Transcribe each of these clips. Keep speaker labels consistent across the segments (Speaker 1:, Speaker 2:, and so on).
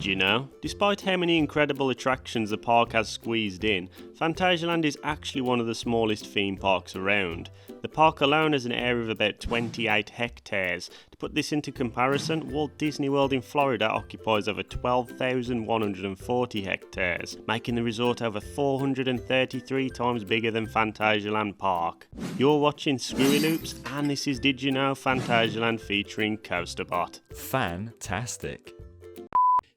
Speaker 1: Did you know? Despite how many incredible attractions the park has squeezed in, Phantasialand is actually one of the smallest theme parks around. The park alone has an area of about 28 hectares. To put this into comparison, Walt Disney World in Florida occupies over 12,140 hectares, making the resort over 433 times bigger than Phantasialand Park. You're watching ScrewyLoops, and this is Did You Know Phantasialand featuring CoasterBot.
Speaker 2: Fantastic!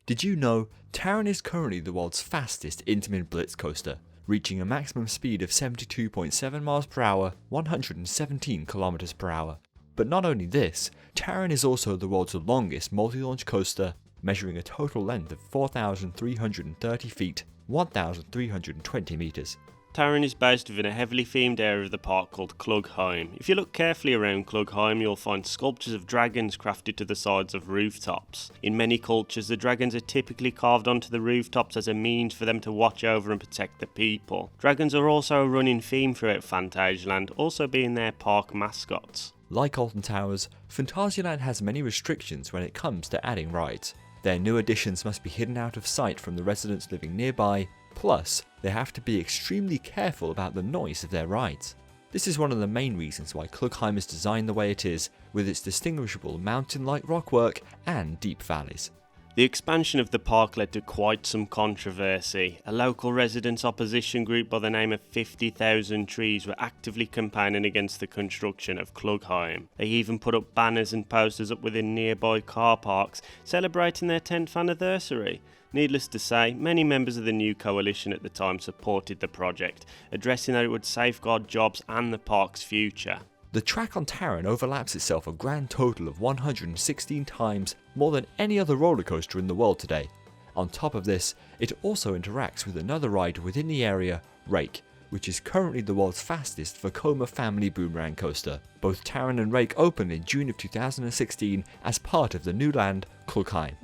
Speaker 2: Did you know Taron is currently the world's fastest Intamin Blitz coaster, reaching a maximum speed of 72.7 miles per hour, 117 kilometers per hour. But not only this, Taron is also the world's longest multi-launch coaster, measuring a total length of 4,330 feet, 1,320 meters.
Speaker 1: Taron is based within a heavily themed area of the park called Klugheim. If you look carefully around Klugheim, you'll find sculptures of dragons crafted to the sides of rooftops. In many cultures, the dragons are typically carved onto the rooftops as a means for them to watch over and protect the people. Dragons are also a running theme throughout Phantasialand, also being their park mascots.
Speaker 2: Like Alton Towers, Phantasialand has many restrictions when it comes to adding rides. Their new additions must be hidden out of sight from the residents living nearby. Plus, they have to be extremely careful about the noise of their rides. This is one of the main reasons why Klugheim is designed the way it is, with its distinguishable mountain-like rockwork and deep valleys.
Speaker 1: The expansion of the park led to quite some controversy. A local residents' opposition group by the name of 50,000 Trees were actively campaigning against the construction of Klugheim. They even put up banners and posters up within nearby car parks celebrating their 10th anniversary. Needless to say, many members of the new coalition at the time supported the project, addressing that it would safeguard jobs and the park's future.
Speaker 2: The track on Taron overlaps itself a grand total of 116 times, more than any other roller coaster in the world today. On top of this, it also interacts with another ride within the area, Raik, which is currently the world's fastest Vekoma family boomerang coaster. Both Taron and Raik opened in June of 2016 as part of the new land, Klugheim.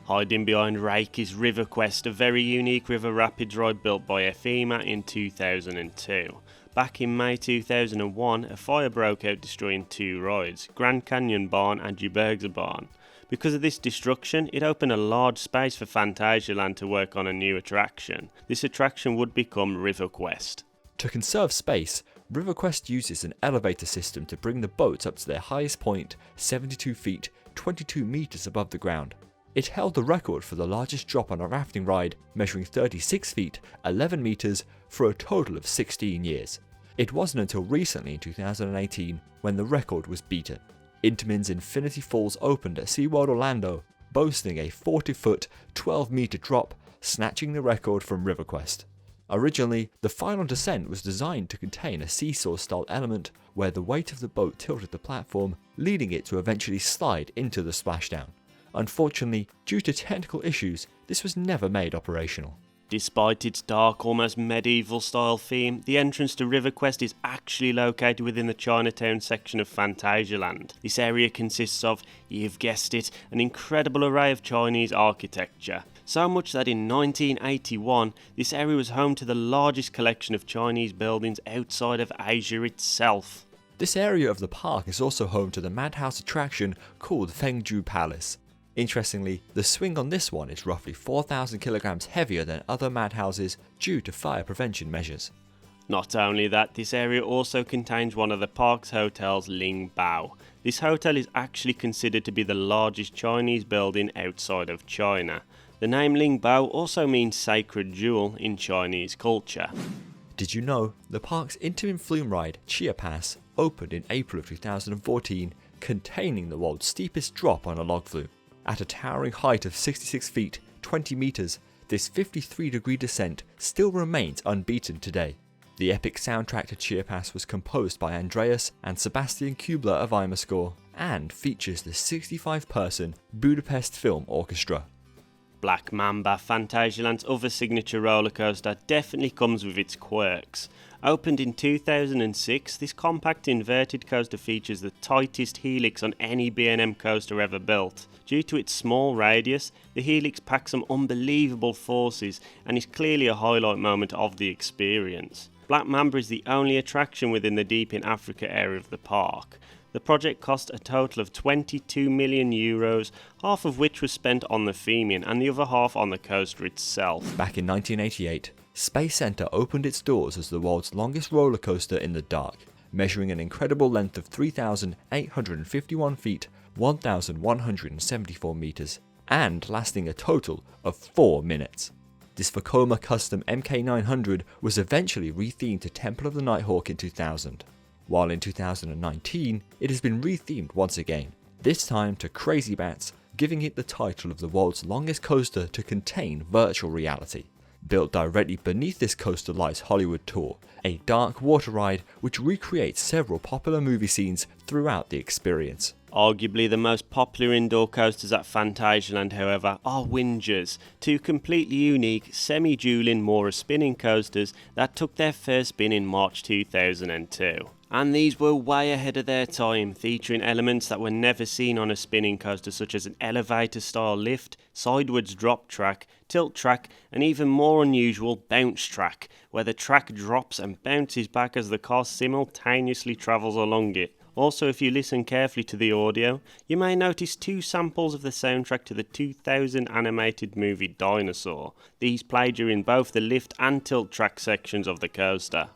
Speaker 1: Hiding behind Raik is River Quest, a very unique river rapids ride built by FEMA in 2002. Back in May 2001, a fire broke out destroying two rides, Grand Canyon Barn and Barn. Because of this destruction, it opened a large space for Phantasialand to work on a new attraction. This attraction would become River Quest.
Speaker 2: To conserve space, River Quest uses an elevator system to bring the boats up to their highest point, 72 feet, 22 meters above the ground. It held the record for the largest drop on a rafting ride, measuring 36 feet, 11 meters, for a total of 16 years. It wasn't until recently in 2018 when the record was beaten. Intamin's Infinity Falls opened at SeaWorld Orlando, boasting a 40-foot, 12-meter drop, snatching the record from River Quest. Originally, the final descent was designed to contain a seesaw-style element where the weight of the boat tilted the platform, leading it to eventually slide into the splashdown. Unfortunately, due to technical issues, this was never made operational.
Speaker 1: Despite its dark, almost medieval style theme, the entrance to River Quest is actually located within the Chinatown section of Phantasialand. This area consists of, you've guessed it, an incredible array of Chinese architecture. So much that in 1981, this area was home to the largest collection of Chinese buildings outside of Asia itself.
Speaker 2: This area of the park is also home to the madhouse attraction called Fengju Palace. Interestingly, the swing on this one is roughly 4,000 kilograms heavier than other madhouses due to fire prevention measures.
Speaker 1: Not only that, this area also contains one of the park's hotels, Ling Bao. This hotel is actually considered to be the largest Chinese building outside of China. The name Ling Bao also means sacred jewel in Chinese culture.
Speaker 2: Did you know the park's Intamin flume ride, Chiapas, opened in April of 2014, containing the world's steepest drop on a log flume? At a towering height of 66 feet, 20 meters, this 53-degree descent still remains unbeaten today. The epic soundtrack to Chiapas was composed by Andreas and Sebastian Kubler of Imascore and features the 65-person Budapest Film Orchestra.
Speaker 1: Black Mamba, Phantasialand's other signature roller coaster, definitely comes with its quirks. Opened in 2006, this compact inverted coaster features the tightest helix on any B&M coaster ever built. Due to its small radius, the helix packs some unbelievable forces and is clearly a highlight moment of the experience. Black Mamba is the only attraction within the Deep in Africa area of the park. The The project cost a total of €22 million, half of which was spent on the theming and the other half on the coaster itself.
Speaker 2: Back in 1988, Space Center opened its doors as the world's longest roller coaster in the dark, measuring an incredible length of 3,851 feet, 1,174 meters, and lasting a total of 4 minutes. This Vekoma custom MK900 was eventually rethemed to Temple of the Nighthawk in 2000, while in 2019 it has been rethemed once again, this time to Crazy Bats, giving it the title of the world's longest coaster to contain virtual reality. Built directly beneath this coaster lies Hollywood Tour, a dark water ride which recreates several popular movie scenes throughout the experience.
Speaker 1: Arguably the most popular indoor coasters at Phantasialand, however, are Wingers, two completely unique, semi-dueling Mora spinning coasters that took their first spin in March 2002. And these were way ahead of their time, featuring elements that were never seen on a spinning coaster, such as an elevator style lift, sidewards drop track, tilt track, and even more unusual bounce track, where the track drops and bounces back as the car simultaneously travels along it. Also, if you listen carefully to the audio, you may notice 2 samples of the soundtrack to the 2000 animated movie Dinosaur. These play during both the lift and tilt track sections of the coaster.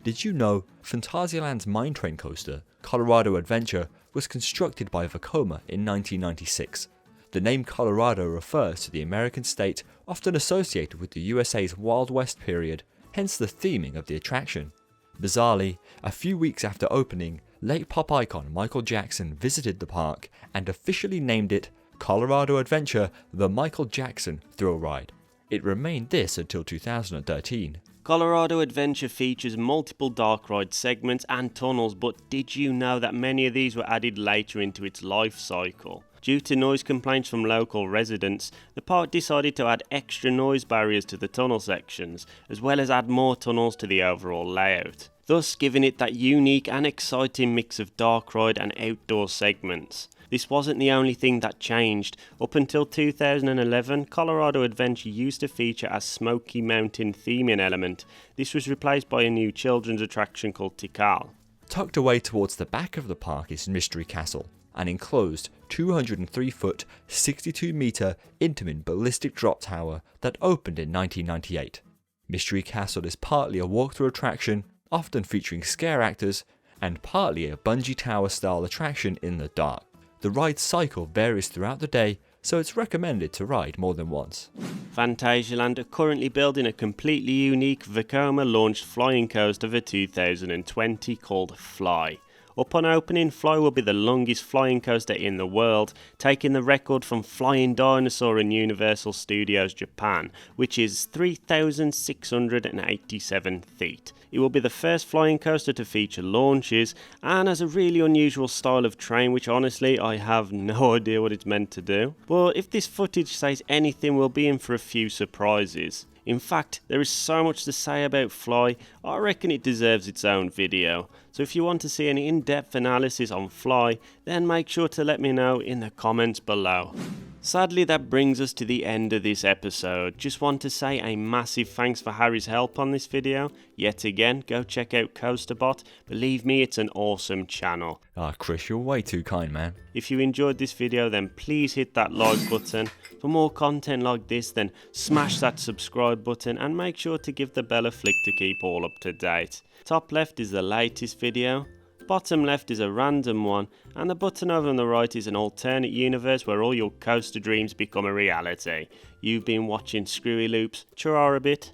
Speaker 2: Did you know Phantasialand's mine train coaster, Colorado Adventure, was constructed by Vekoma in 1996? The name Colorado refers to the American state often associated with the USA's Wild West period, hence the theming of the attraction. Bizarrely, a few weeks after opening, late pop icon Michael Jackson visited the park and officially named it Colorado Adventure the Michael Jackson Thrill Ride. It remained this until 2013.
Speaker 1: Colorado Adventure features multiple dark ride segments and tunnels, but did you know that many of these were added later into its life cycle? Due to noise complaints from local residents, the park decided to add extra noise barriers to the tunnel sections, as well as add more tunnels to the overall layout, thus giving it that unique and exciting mix of dark ride and outdoor segments. This wasn't the only thing that changed. Up until 2011, Colorado Adventure used to feature a Smoky Mountain theming element. This was replaced by a new children's attraction called Tikal.
Speaker 2: Tucked away towards the back of the park is Mystery Castle, an enclosed 203-foot, 62-meter Intamin ballistic drop tower that opened in 1998. Mystery Castle is partly a walkthrough attraction, often featuring scare actors, and partly a bungee tower style attraction in the dark. The ride cycle varies throughout the day, so it's recommended to ride more than once.
Speaker 1: Phantasialand are currently building a completely unique Vekoma launched flying coaster for 2020 called F.L.Y. Upon opening, F.L.Y will be the longest flying coaster in the world, taking the record from Flying Dinosaur in Universal Studios Japan, which is 3,687 feet. It will be the first flying coaster to feature launches, and has a really unusual style of train which honestly I have no idea what it's meant to do. But if this footage says anything, we'll be in for a few surprises. In fact, there is so much to say about F.L.Y, I reckon it deserves its own video. So if you want to see an in-depth analysis on F.L.Y, then make sure to let me know in the comments below. Sadly, that brings us to the end of this episode. Just want to say a massive thanks for Harry's help on this video. Yet again, go check out CoasterBot. Believe me, it's an awesome channel.
Speaker 2: Chris, you're way too kind, man.
Speaker 1: If you enjoyed this video, then please hit that like button. For more content like this, then smash that subscribe button and make sure to give the bell a flick to keep all up to date. Top left is the latest video. Bottom left is a random one, and the button over on the right is an alternate universe where all your coaster dreams become a reality. You've been watching ScrewyLoops. Churra a bit.